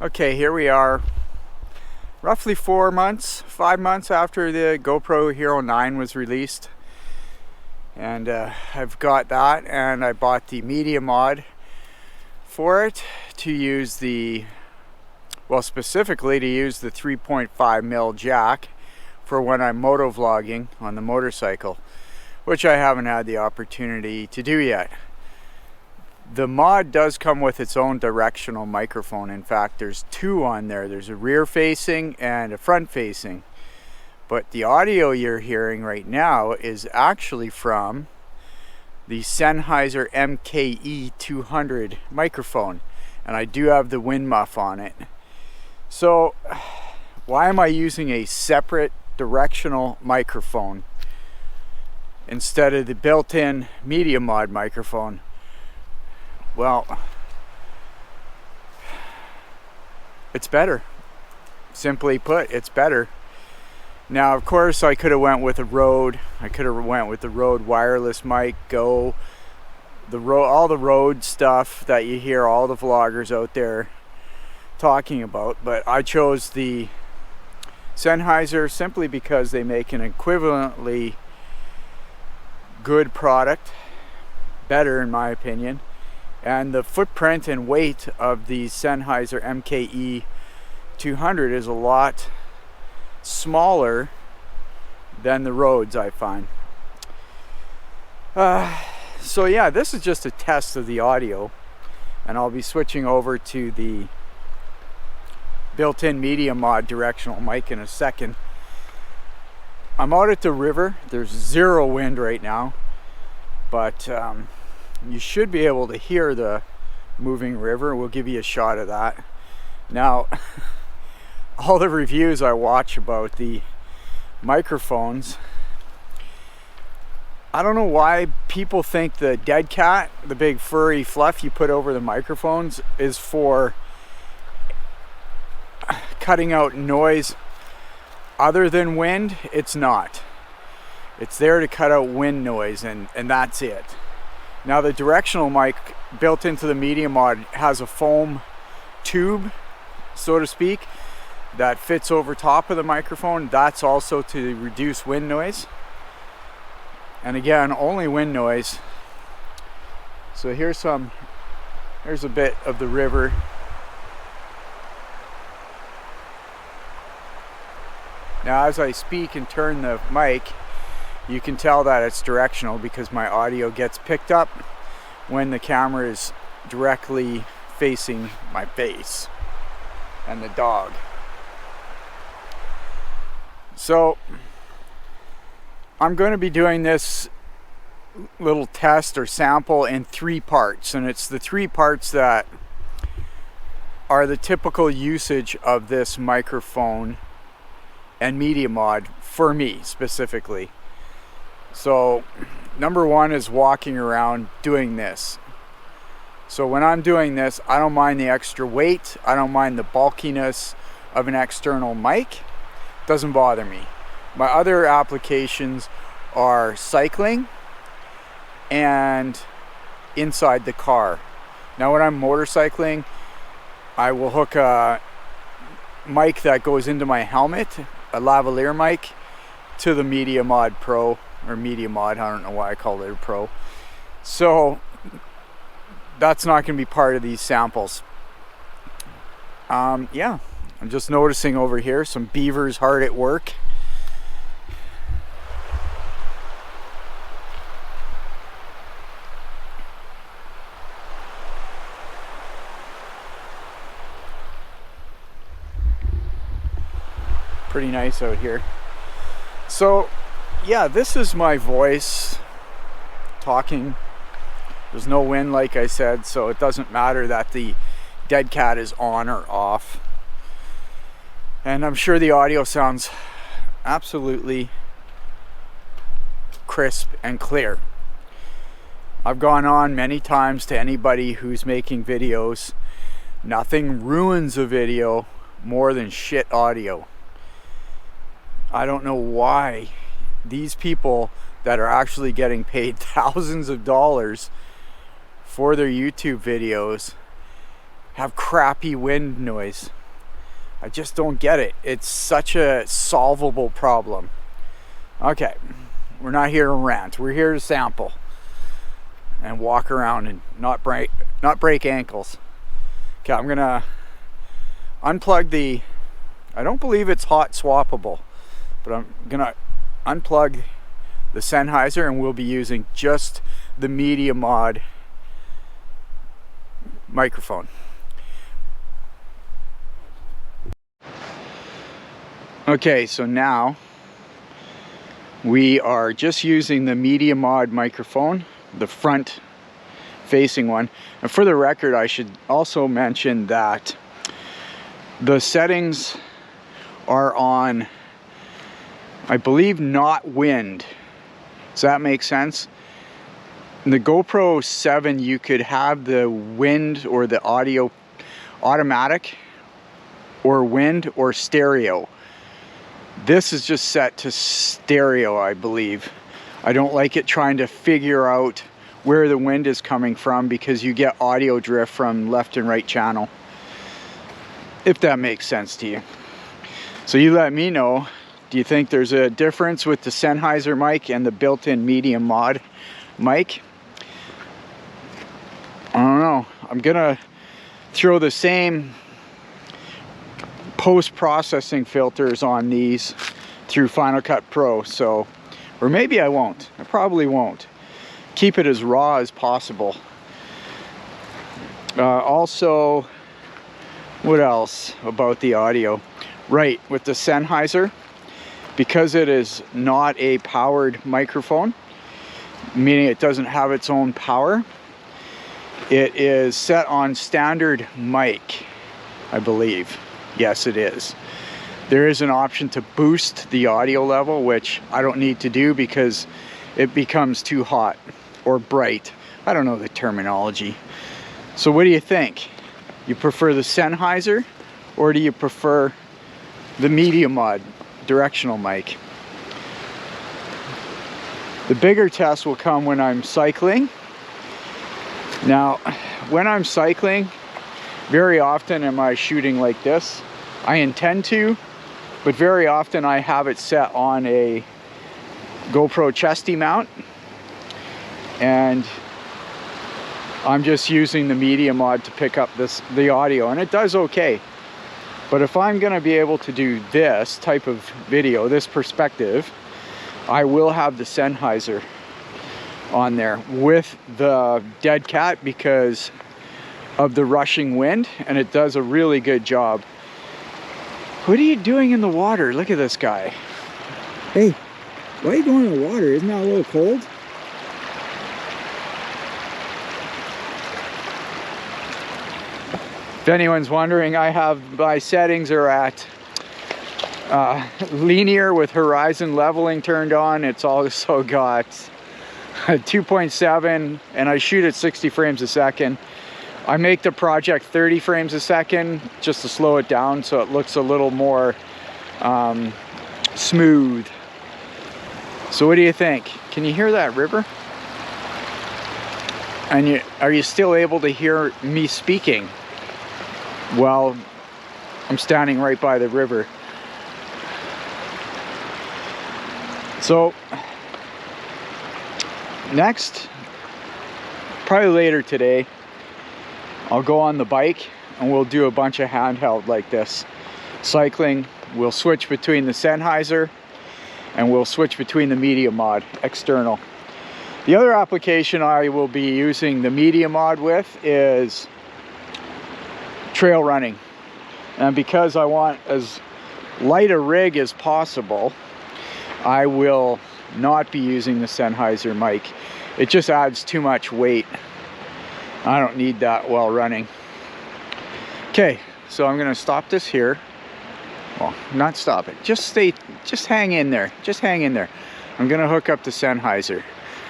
Okay, here we are, roughly 5 months after the GoPro Hero 9 was released. And I've got that, and I bought the media mod for it to use specifically to use the 3.5mm jack for when I'm motovlogging on the motorcycle, which I haven't had the opportunity to do yet. The mod does come with its own directional microphone. In fact, there's two on there. There's a rear facing and a front facing. But the audio you're hearing right now is actually from the Sennheiser MKE 200 microphone. And I do have the wind muff on it. So why am I using a separate directional microphone instead of the built-in media mod microphone? Well, it's better. Simply put, it's better. Now, of course, I could have went with a Rode. I could have went with the Rode wireless mic, all the Rode stuff that you hear all the vloggers out there talking about. But I chose the Sennheiser simply because they make an equivalently good product, better in my opinion. And the footprint and weight of the Sennheiser MKE 200 is a lot smaller than the Rodes, I find. So yeah, this is just a test of the audio, and I'll be switching over to the built-in media mod directional mic in a second. I'm out at the river. There's zero wind right now, but you should be able to hear the moving river. We'll give you a shot of that. Now, all the reviews I watch about the microphones, I don't know why people think the dead cat, the big furry fluff you put over the microphones, is for cutting out noise other than wind. It's not. It's there to cut out wind noise, and that's it. Now, the directional mic built into the media mod has a foam tube, so to speak, that fits over top of the microphone. That's also to reduce wind noise. And again, only wind noise. So here's a bit of the river. Now, as I speak and turn the mic, you can tell that it's directional because my audio gets picked up when the camera is directly facing my face and the dog. So I'm going to be doing this little test or sample in 3 parts, and it's the 3 parts that are the typical usage of this microphone and media mod for me specifically. So number 1 is walking around doing this. So when I'm doing this, I don't mind the extra weight. I don't mind the bulkiness of an external mic. It doesn't bother me. My other applications are cycling and inside the car. Now when I'm motorcycling, I will hook a mic that goes into my helmet, a lavalier mic, to the Media Mod Pro. Or Media Mod, I don't know why I call it a Pro. So that's not going to be part of these samples. Yeah, I'm just noticing over here some beavers hard at work. Pretty nice out here. So yeah, this is my voice talking. There's no wind, like I said, so it doesn't matter that the dead cat is on or off. And I'm sure the audio sounds absolutely crisp and clear. I've gone on many times to anybody who's making videos. Nothing ruins a video more than shit audio. I don't know why these people that are actually getting paid thousands of dollars for their YouTube videos have crappy wind noise. I just don't get it. It's such a solvable problem. Okay, we're not here to rant. We're here to sample and walk around and not break ankles. Okay, I'm gonna unplug the, I don't believe it's hot swappable, but I'm gonna unplug the Sennheiser and we'll be using just the Media Mod microphone. Okay, so now we are just using the Media Mod microphone, the front facing one. And for the record, I should also mention that the settings are on, I believe, not wind. Does that make sense? In the GoPro 7, you could have the wind or the audio automatic, or wind or stereo. This is just set to stereo, I believe. I don't like it trying to figure out where the wind is coming from because you get audio drift from left and right channel. If that makes sense to you. So you let me know, do you think there's a difference with the Sennheiser mic and the built-in Media Mod mic? I don't know. I'm gonna throw the same post-processing filters on these through Final Cut Pro, so, or maybe I won't. I probably won't. Keep it as raw as possible. Also, what else about the audio? Right, with the Sennheiser, because it is not a powered microphone, meaning it doesn't have its own power, it is set on standard mic, I believe. Yes, it is. There is an option to boost the audio level, which I don't need to do because it becomes too hot or bright. I don't know the terminology. So what do you think? You prefer the Sennheiser or do you prefer the Media Mod directional mic? The bigger test will come when I'm cycling. Now, when I'm cycling, very often am I shooting like this. I intend to, but very often I have it set on a GoPro chesty mount, and I'm just using the Media Mod to pick up the audio, and it does okay. But if I'm gonna be able to do this type of video, this perspective, I will have the Sennheiser on there with the dead cat because of the rushing wind, and it does a really good job. What are you doing in the water? Look at this guy. Hey, why are you going in the water? Isn't that a little cold? If anyone's wondering, my settings are at linear with horizon leveling turned on. It's also got 2.7 and I shoot at 60 frames a second. I make the project 30 frames a second just to slow it down so it looks a little more smooth. So what do you think? Can you hear that river? And are you still able to hear me speaking? Well, I'm standing right by the river. So next, probably later today, I'll go on the bike and we'll do a bunch of handheld like this. Cycling, we'll switch between the Sennheiser and we'll switch between the Media Mod external. The other application I will be using the Media Mod with is trail running. And because I want as light a rig as possible, I will not be using the Sennheiser mic. It just adds too much weight. I don't need that while running. Okay, so I'm gonna stop this here. Well, not stop it, just hang in there, just hang in there. I'm gonna hook up the Sennheiser.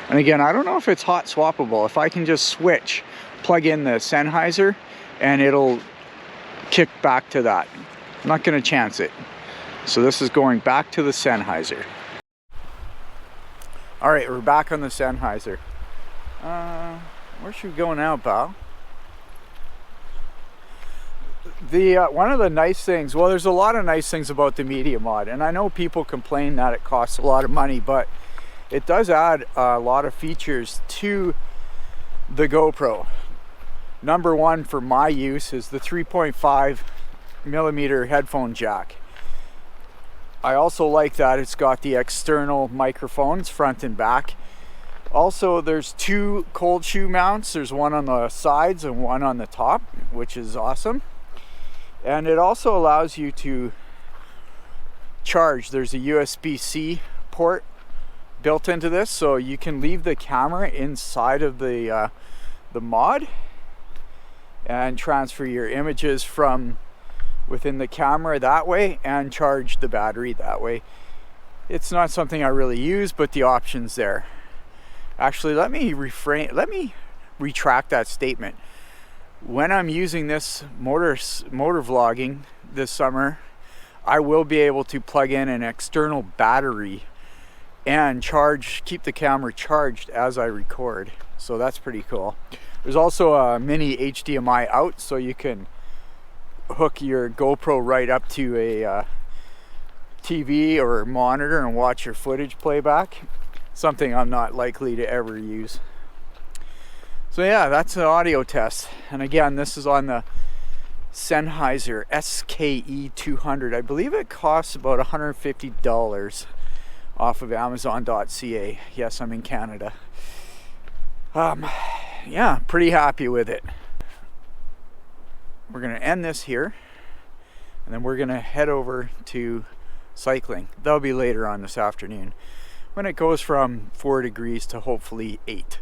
And again, I don't know if it's hot swappable. If I can just switch, plug in the Sennheiser, and it'll kick back to that. I'm not gonna chance it. So this is going back to the Sennheiser. All right, we're back on the Sennheiser. Where should we go now, pal? One of the nice things, well, there's a lot of nice things about the Media Mod, and I know people complain that it costs a lot of money, but it does add a lot of features to the GoPro. Number one for my use is the 3.5 millimeter headphone jack. I also like that it's got the external microphones front and back. Also, there's two cold shoe mounts. There's one on the sides and one on the top, which is awesome. And it also allows you to charge. There's a USB-C port built into this, so you can leave the camera inside of the mod and transfer your images from within the camera that way and charge the battery that way. It's not something I really use, but the option's there. Actually, let me retract that statement. When I'm using this motor vlogging this summer, I will be able to plug in an external battery and keep the camera charged as I record. So that's pretty cool. There's also a mini HDMI out, so you can hook your GoPro right up to a TV or monitor and watch your footage playback. Something I'm not likely to ever use. So yeah, that's an audio test. And again, this is on the Sennheiser MKE 200. I believe it costs about $150 off of Amazon.ca. Yes, I'm in Canada. Yeah, pretty happy with it. We're gonna end this here, and then we're gonna head over to cycling. That'll be later on this afternoon, when it goes from 4 degrees to hopefully 8.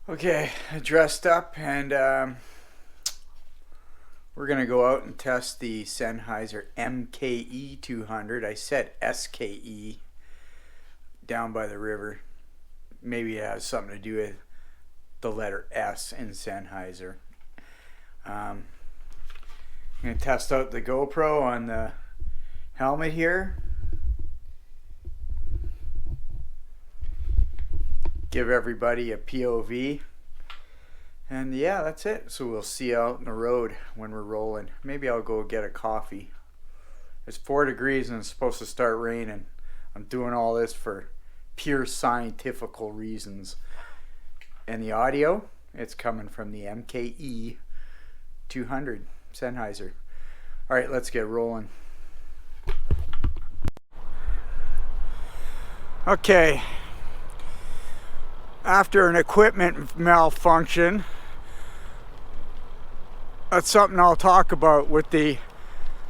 Okay, I dressed up, and we're gonna go out and test the Sennheiser MKE 200. I said SKE down by the river. Maybe it has something to do with the letter S in Sennheiser. I'm gonna test out the GoPro on the helmet here. Give everybody a POV. And yeah, that's it. So we'll see you out on the road when we're rolling. Maybe I'll go get a coffee. It's 4 degrees and it's supposed to start raining. I'm doing all this for pure scientifical reasons. And the audio, it's coming from the MKE 200 Sennheiser. All right, let's get rolling. Okay. After an equipment malfunction, that's something I'll talk about with the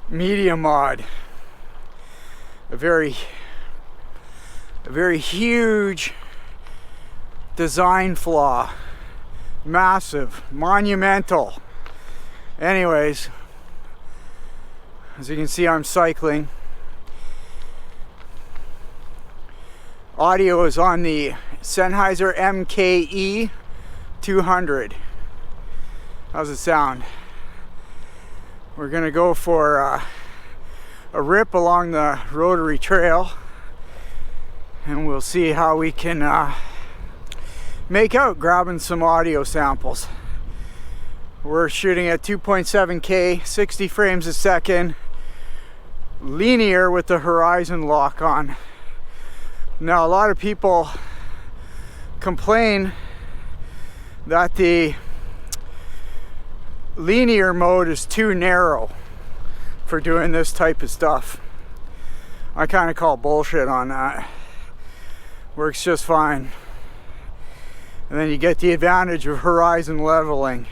Media Mod. A very huge design flaw. Massive, monumental. Anyways, as you can see, I'm cycling. Audio is on the Sennheiser MKE 200. How's it sound? We're gonna go for a rip along the rotary trail, and we'll see how we can make out grabbing some audio samples. We're shooting at 2.7K, 60 frames a second, linear with the horizon lock on. Now, a lot of people complain that the linear mode is too narrow for doing this type of stuff. I kind of call bullshit on that. Works just fine. And then you get the advantage of horizon leveling.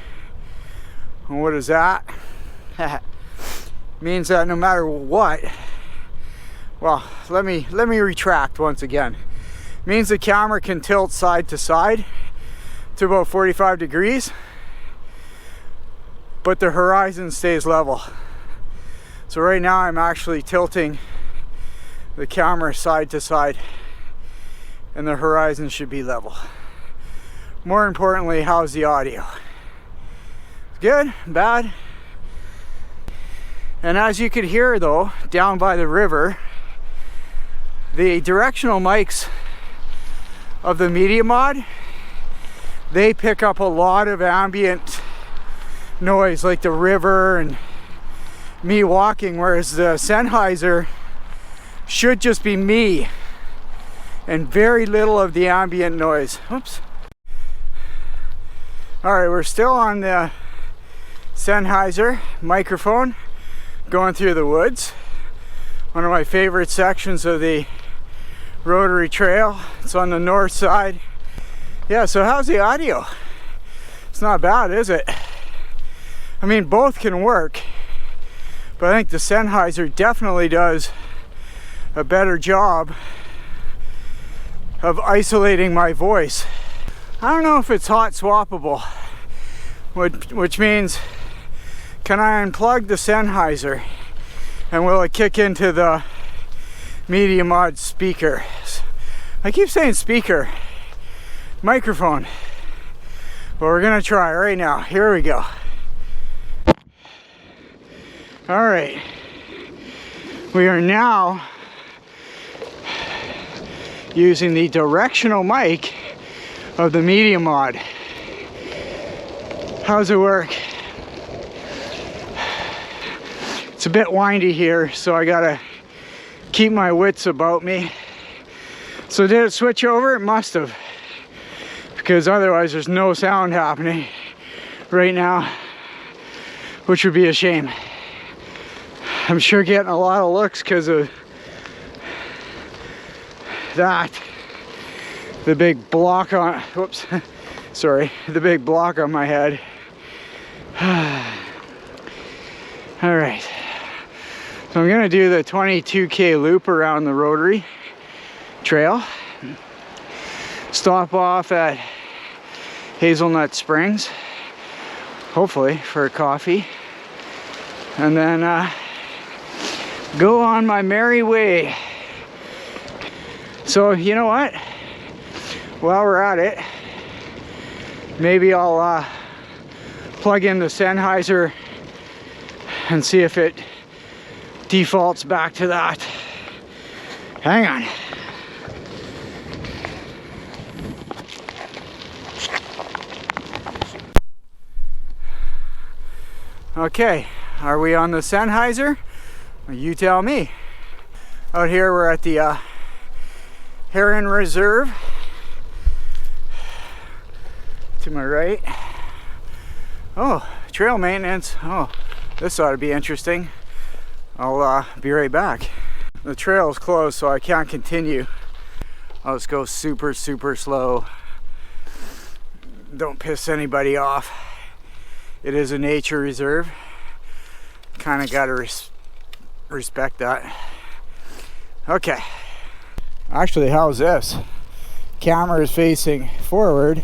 And what is that? Means that no matter what, well, let me retract once again. Means the camera can tilt side to side to about 45 degrees, but the horizon stays level. So right now I'm actually tilting the camera side to side, and the horizon should be level. More importantly, how's the audio? Good? Bad? And as you could hear though, down by the river, the directional mics of the Media Mod, they pick up a lot of ambient noise like the river and me walking, whereas the Sennheiser should just be me and very little of the ambient noise. Oops. Alright, we're still on the Sennheiser microphone going through the woods. One of my favorite sections of the Rotary Trail. It's on the north side. Yeah, so how's the audio? It's not bad, is it? I mean, both can work, but I think the Sennheiser definitely does a better job of isolating my voice. I don't know if it's hot swappable, which means, can I unplug the Sennheiser and will it kick into the Media Mod speaker? I keep saying speaker, microphone, but we're gonna try right now. Here we go. All right, we are now using the directional mic of the Media Mod. How's it work? It's a bit windy here, so I gotta keep my wits about me. So did it switch over? It must have, because otherwise there's no sound happening right now, which would be a shame. I'm sure getting a lot of looks because of that. The big block on, whoops, sorry, the big block on my head. All right, so I'm gonna do the 22K loop around the Rotary Trail. Stop off at Hazelnut Springs, hopefully for a coffee, and then go on my merry way. So you know what? While we're at it, maybe I'll plug in the Sennheiser and see if it defaults back to that. Hang on. Okay, are we on the Sennheiser? Well, you tell me. Out here we're at the Heron Reserve. To my right. Oh, trail maintenance. Oh, this ought to be interesting. I'll be right back. The trail is closed, so I can't continue. I'll just go super slow. Don't piss anybody off. It is a nature reserve. Kind of got to respect that. Okay. Actually, how's this? Camera is facing forward.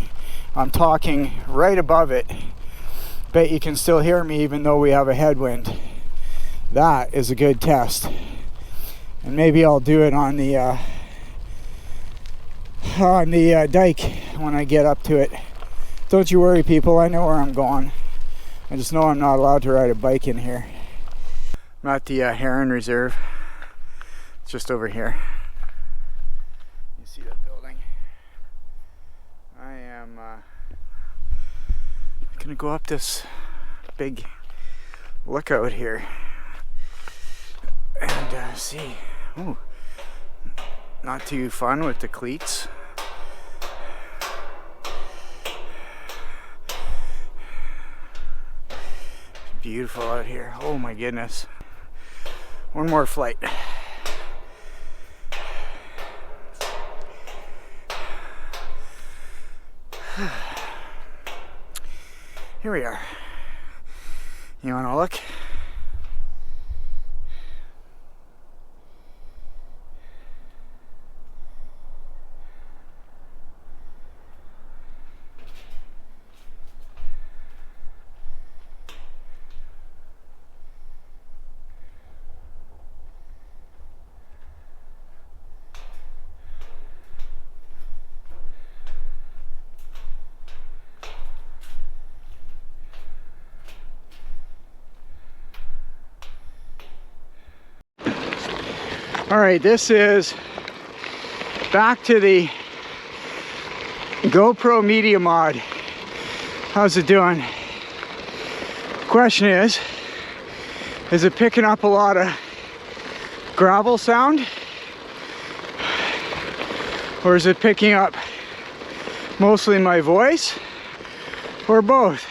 I'm talking right above it. Bet you can still hear me even though we have a headwind. That is a good test. And maybe I'll do it on the dike when I get up to it. Don't you worry, people, I know where I'm going. I just know I'm not allowed to ride a bike in here. I'm at the Heron Reserve. It's just over here. You see that building? I am gonna go up this big lookout here and see. Ooh, not too fun with the cleats. Beautiful out here. Oh my goodness. One more flight. Here we are. You want to look? All right, this is back to the GoPro Media Mod. How's it doing? Question is it picking up a lot of gravel sound? Or is it picking up mostly my voice? Or both?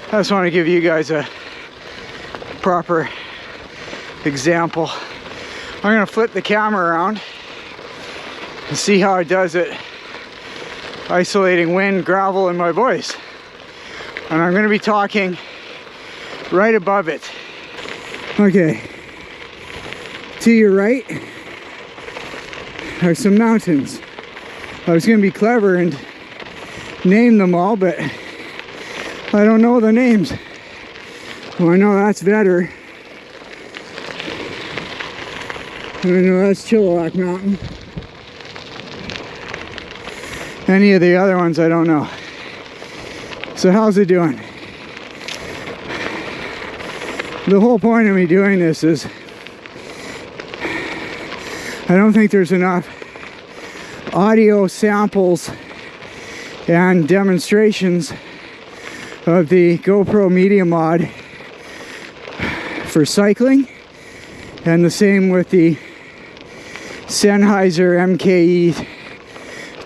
I just want to give you guys a proper example. I'm going to flip the camera around and see how it does it isolating wind, gravel, and my voice. And I'm going to be talking right above it. Okay, to your right are some mountains. I was going to be clever and name them all, but I don't know the names. Well, I know that's Vetter. And I know that's Chilliwack Mountain. Any of the other ones I don't know. So how's it doing? The whole point of me doing this is I don't think there's enough audio samples and demonstrations of the GoPro Media Mod for cycling, and the same with the Sennheiser MKE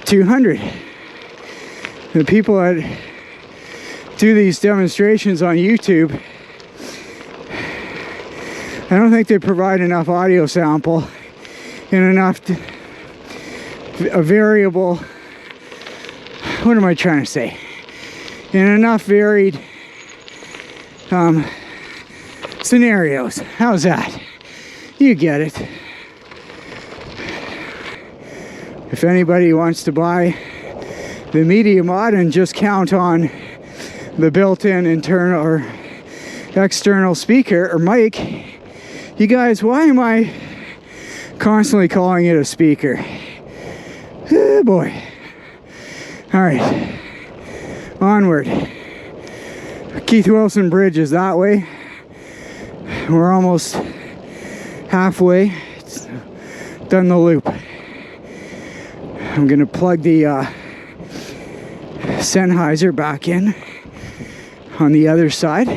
200. The people that do these demonstrations on YouTube, I don't think they provide enough audio sample and enough a variable, what am I trying to say, in enough varied scenarios. How's that? You get it. If anybody wants to buy the Media Mod and just count on the built-in internal or external speaker or mic, you guys, why am I constantly calling it a speaker? Oh boy. Alright, onward. Keith Wilson Bridge is that way. We're almost halfway. It's done the loop. I'm gonna plug the Sennheiser back in on the other side.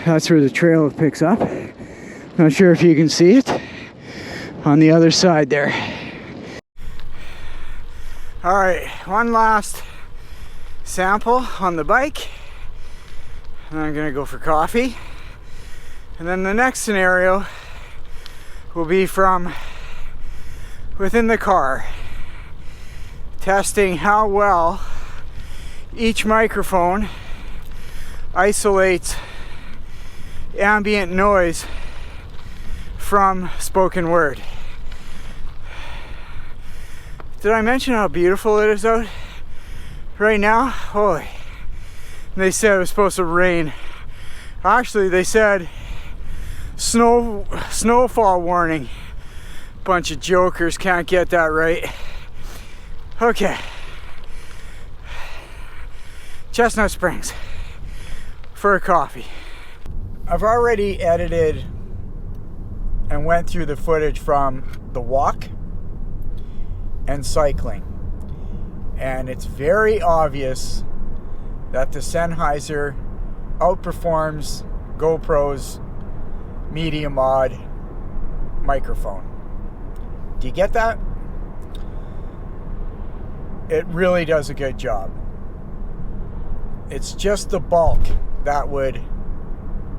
That's where the trail picks up. Not sure if you can see it on the other side there. All right, one last sample on the bike, and I'm gonna go for coffee. And then the next scenario will be from within the car, testing how well each microphone isolates ambient noise from spoken word. Did I mention how beautiful it is out right now? Holy. They said it was supposed to rain. Actually, they said snowfall warning. Bunch of jokers, can't get that right. Okay. Chestnut Springs for a coffee. I've already edited and went through the footage from the walk and cycling, and it's very obvious that the Sennheiser outperforms GoPro's Media Mod microphone. Do you get that? It really does a good job. It's just the bulk that would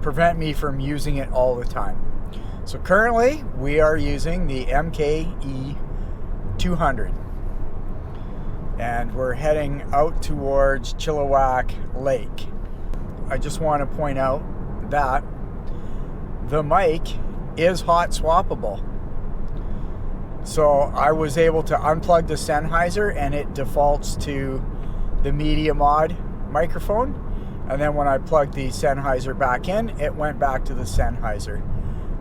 prevent me from using it all the time. So currently we are using the MKE 200, and we're heading out towards Chilliwack Lake. I just want to point out that the mic is hot swappable. So I was able to unplug the Sennheiser and it defaults to the Media Mod microphone, and then when I plugged the Sennheiser back in, it went back to the Sennheiser.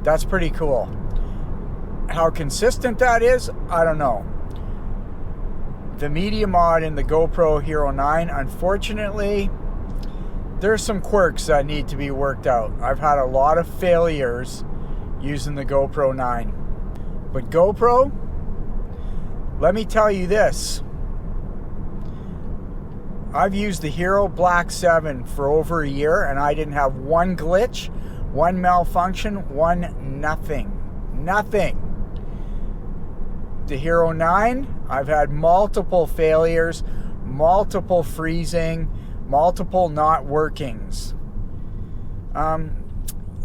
That's pretty cool. How consistent that is, I don't know. The Media Mod in the GoPro Hero 9, unfortunately, there's some quirks that need to be worked out. I've had a lot of failures using the GoPro 9. But GoPro, let me tell you this. I've used the Hero Black 7 for over a year, and I didn't have one glitch, one malfunction, one nothing. Nothing. The Hero 9, I've had multiple failures, multiple freezing, multiple not workings.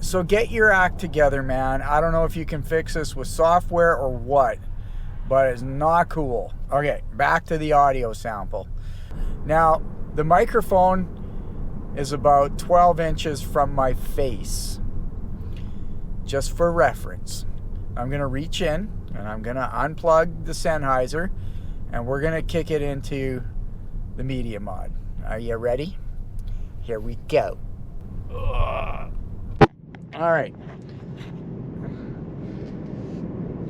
So get your act together, man. I don't know if you can fix this with software or what, but it's not cool. Okay, back to the audio sample. Now, the microphone is about 12 inches from my face. Just for reference. I'm going to reach in and I'm going to unplug the Sennheiser and we're going to kick it into the media mod. Are you ready? Here we go. All right.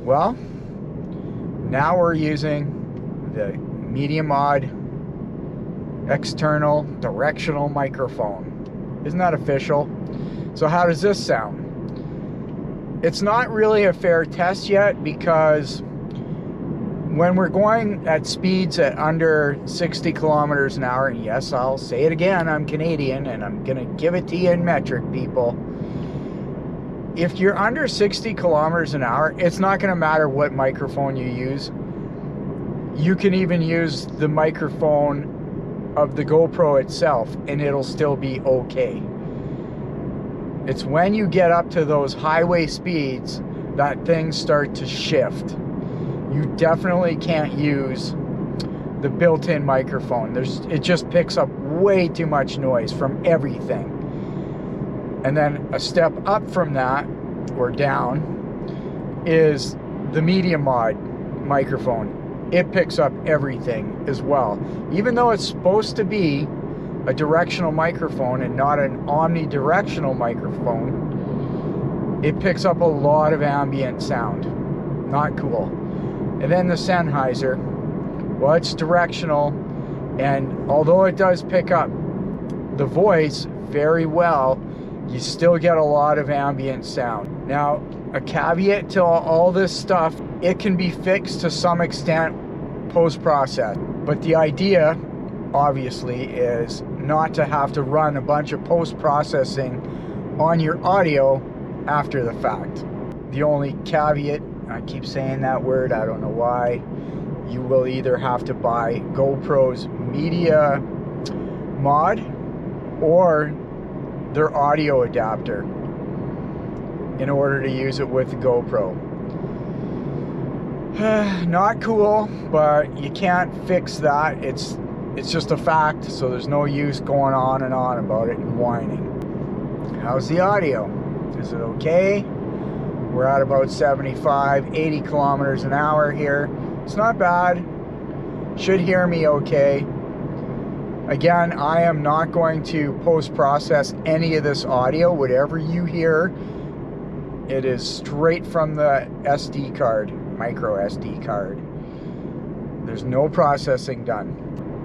Well, now we're using the media mod external directional microphone. Isn't that official? So how does this sound? It's not really a fair test yet because when we're going at speeds at under 60 kilometers an hour, and yes, I'll say it again, I'm Canadian and I'm gonna give it to you in metric, people. If you're under 60 kilometers an hour, it's not gonna matter what microphone you use. You can even use the microphone of the GoPro itself and it'll still be okay. It's when you get up to those highway speeds that things start to shift. You definitely can't use the built-in microphone. It just picks up way too much noise from everything. And then a step up from that, or down, is the media mod microphone. It picks up everything as well. Even though it's supposed to be a directional microphone and not an omnidirectional microphone, it picks up a lot of ambient sound. Not cool. And then the Sennheiser, well, it's directional, and although it does pick up the voice very well, you still get a lot of ambient sound. Now, a caveat to all this stuff, it can be fixed to some extent post-process, but the idea obviously is not to have to run a bunch of post-processing on your audio after the fact. The only caveat, I keep saying that word, I don't know why, you will either have to buy GoPro's media mod or their audio adapter in order to use it with the GoPro. Not cool, but you can't fix that. It's just a fact, so there's no use going on and on about it and whining. How's the audio? Is it okay? We're at about 75, 80 kilometers an hour here. It's not bad. Should hear me okay. Again, I am not going to post-process any of this audio. Whatever you hear, it is straight from the SD card, micro SD card. There's no processing done.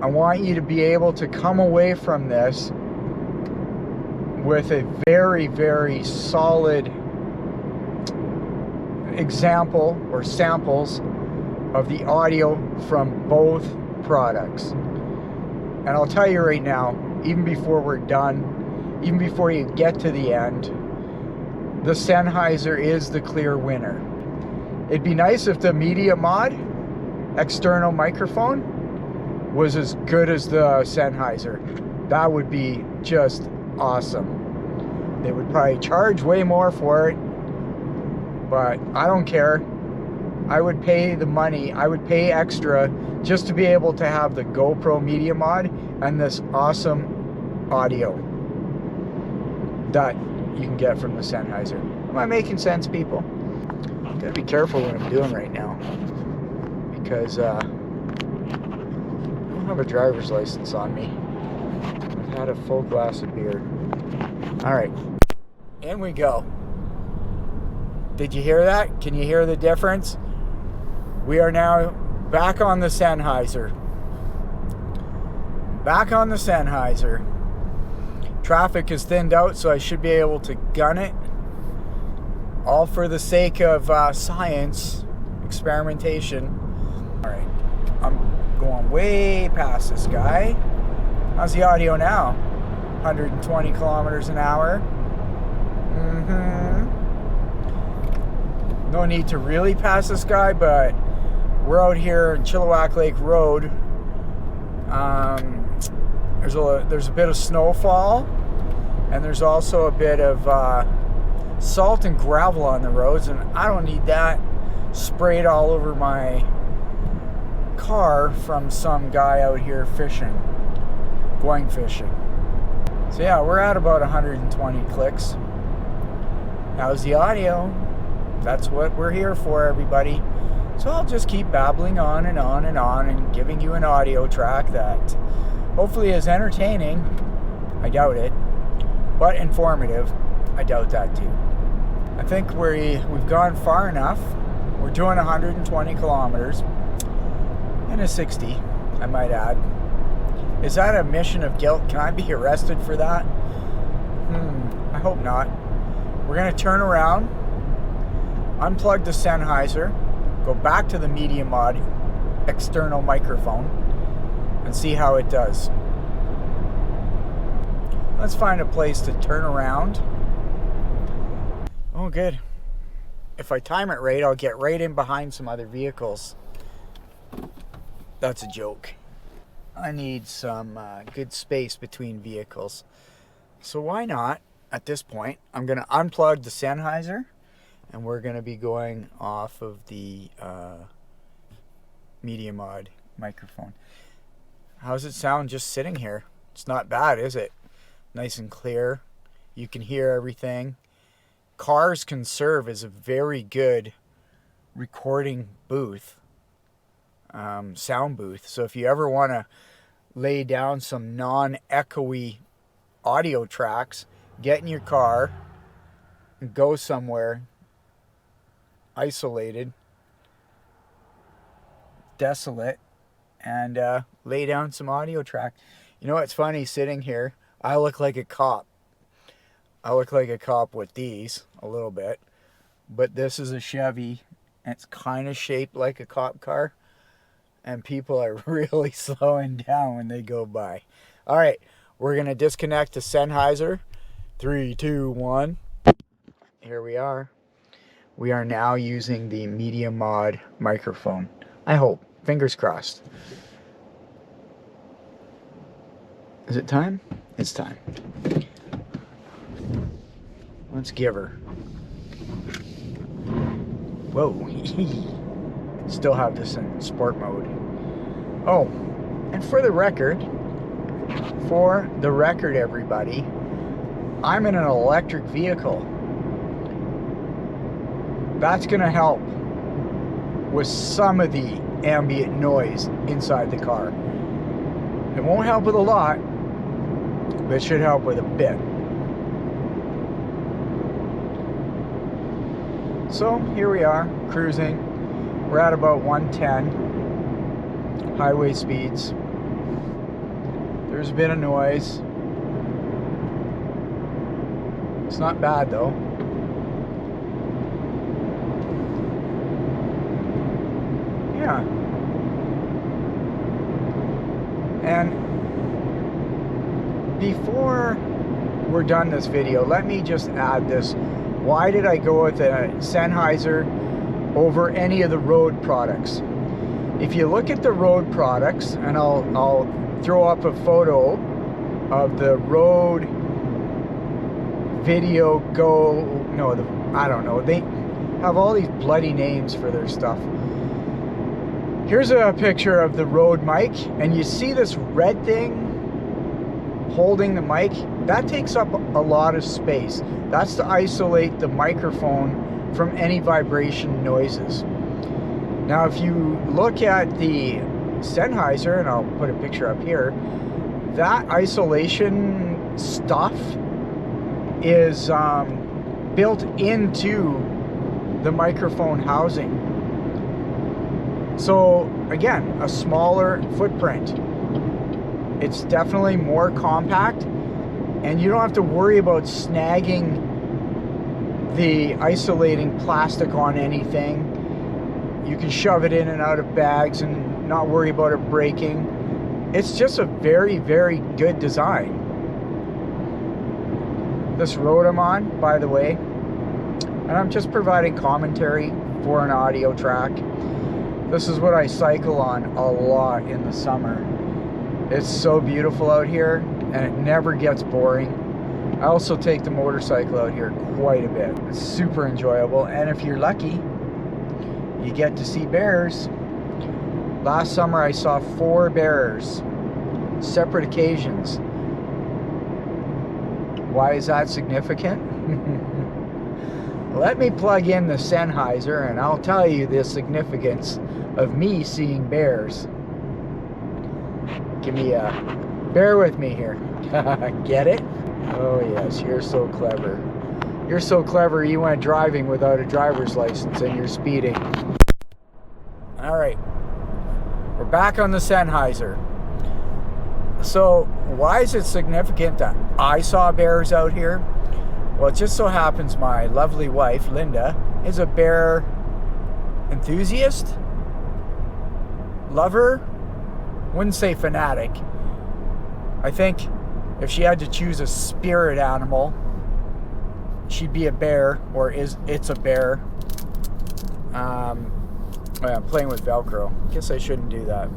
I want you to be able to come away from this with a very, very solid example or samples of the audio from both products. And I'll tell you right now, even before we're done, even before you get to the end, the Sennheiser is the clear winner. It'd be nice if the media mod external microphone was as good as the Sennheiser. That would be just awesome. They would probably charge way more for it, but I don't care. I would pay the money, I would pay extra just to be able to have the GoPro media mod and this awesome audio that you can get from the Sennheiser. Am I making sense, people? Gotta be careful what I'm doing right now because I don't have a driver's license on me. I've had a full glass of beer. All right, in we go. Did you hear that? Can you hear the difference? We are now back on the Sennheiser. Back on the Sennheiser. Traffic is thinned out, so I should be able to gun it. All for the sake of science, experimentation. All right, I'm going way past this guy. How's the audio now? 120 kilometers an hour. No need to really pass this guy, but we're out here in Chilliwack Lake Road. There's a bit of snowfall, and there's also a bit of salt and gravel on the roads, and I don't need that sprayed all over my car from some guy out here going fishing. So yeah, we're at about 120 clicks. How's the audio? That's what we're here for, everybody. So I'll just keep babbling on and on and on and giving you an audio track that hopefully is entertaining. I doubt it. But informative. I doubt that too. I think we've gone far enough. We're doing 120 kilometers in a 60, I might add. Is that a mission of guilt? Can I be arrested for that? I hope not. We're going to turn around, unplug the Sennheiser, go back to the Media Mod external microphone, and see how it does. Let's find a place to turn around. Oh, good. If I time it right, I'll get right in behind some other vehicles. That's a joke. I need some good space between vehicles. So why not, at this point, I'm going to unplug the Sennheiser, and we're going to be going off of the Media Mod microphone. How's it sound just sitting here? It's not bad, is it? Nice and clear. You can hear everything. Cars can serve as a very good recording booth, sound booth. So if you ever want to lay down some non-echoey audio tracks, get in your car and go somewhere isolated, desolate, and lay down some audio track. You know what's funny, sitting here, I look like a cop. I look like a cop with these a little bit, but this is a Chevy, and it's kind of shaped like a cop car, and people are really slowing down when they go by. All right, we're going to disconnect the Sennheiser. 3, 2, 1. Here we are. We are now using the Media Mod microphone. I hope. Fingers crossed. Is it time? It's time. Let's give her. Whoa. Still have this in sport mode. Oh, and for the record, everybody, I'm in an electric vehicle. That's going to help with some of the ambient noise inside the car. It won't help with a lot, but it should help with a bit. So here we are, cruising. We're at about 110 highway speeds. There's a bit of noise. It's not bad though. Yeah. And before we're done this video, let me just add this. Why did I go with a Sennheiser over any of the Rode products? If you look at the Rode products, and I'll throw up a photo of the Rode Video Go, I don't know, they have all these bloody names for their stuff. Here's a picture of the Rode mic, and you see this red thing holding the mic? That takes up a lot of space. That's to isolate the microphone from any vibration noises. Now if you look at the Sennheiser, and I'll put a picture up here, that isolation stuff is built into the microphone housing. So again, a smaller footprint. It's definitely more compact, and you don't have to worry about snagging the isolating plastic on anything. You can shove it in and out of bags and not worry about it breaking. it's just a very, very good design. This road I'm on, by the way, and I'm just providing commentary for an audio track. This is what I cycle on a lot in the summer. It's so beautiful out here, and it never gets boring. I also take the motorcycle out here quite a bit. It's super enjoyable, and if you're lucky, you get to see bears. Last summer I saw 4 bears, separate occasions. Why is that significant? Let me plug in the Sennheiser and I'll tell you the significance of me seeing bears. Bear with me here. Get it? Oh yes, you're so clever. You're so clever you went driving without a driver's license and you're speeding. Alright, we're back on the Sennheiser. So why is it significant that I saw bears out here? Well, it just so happens my lovely wife, Linda, is a bear enthusiast, lover, wouldn't say fanatic. I think if she had to choose a spirit animal, she'd be a bear, or it's a bear. I'm playing with Velcro. Guess I shouldn't do that.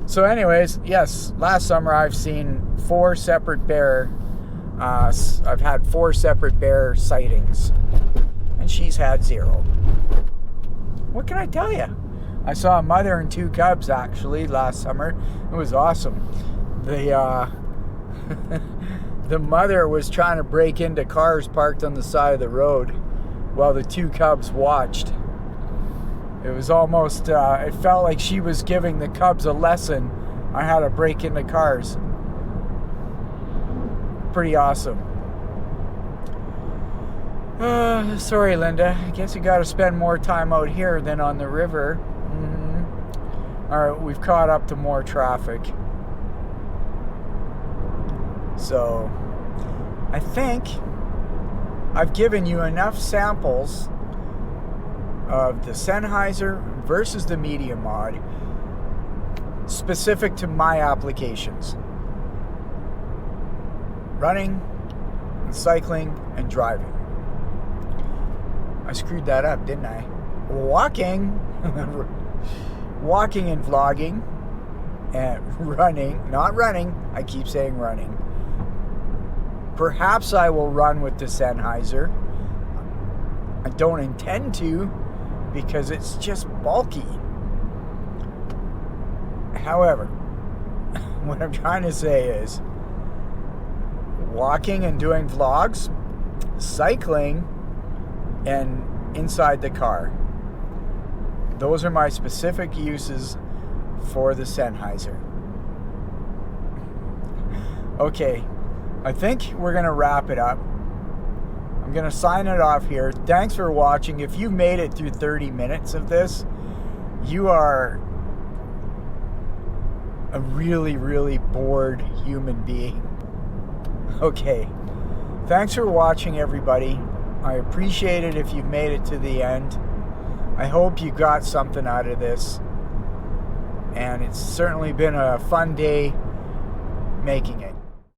So anyways, yes, last summer I've seen 4 separate bear, I've had 4 separate bear sightings, and she's had 0. What can I tell you? I saw a mother and 2 cubs actually last summer. It was awesome. The mother was trying to break into cars parked on the side of the road while the 2 cubs watched. It was almost, it felt like she was giving the cubs a lesson on how to break into cars. Pretty awesome. Sorry, Linda. I guess you got to spend more time out here than on the river. Alright, we've caught up to more traffic. So, I think I've given you enough samples of the Sennheiser versus the Media Mod specific to my applications. Running, and cycling, and driving. I screwed that up, didn't I? Walking, walking and vlogging, and running, not running, I keep saying running. Perhaps I will run with the Sennheiser. I don't intend to, because it's just bulky. However, what I'm trying to say is, walking and doing vlogs, cycling, and inside the car. Those are my specific uses for the Sennheiser. Okay, I think we're going to wrap it up. I'm going to sign it off here. Thanks for watching. If you made it through 30 minutes of this, you are a really, really bored human being. Okay. Thanks for watching, everybody. I appreciate it if you've made it to the end. I hope you got something out of this. And it's certainly been a fun day making it.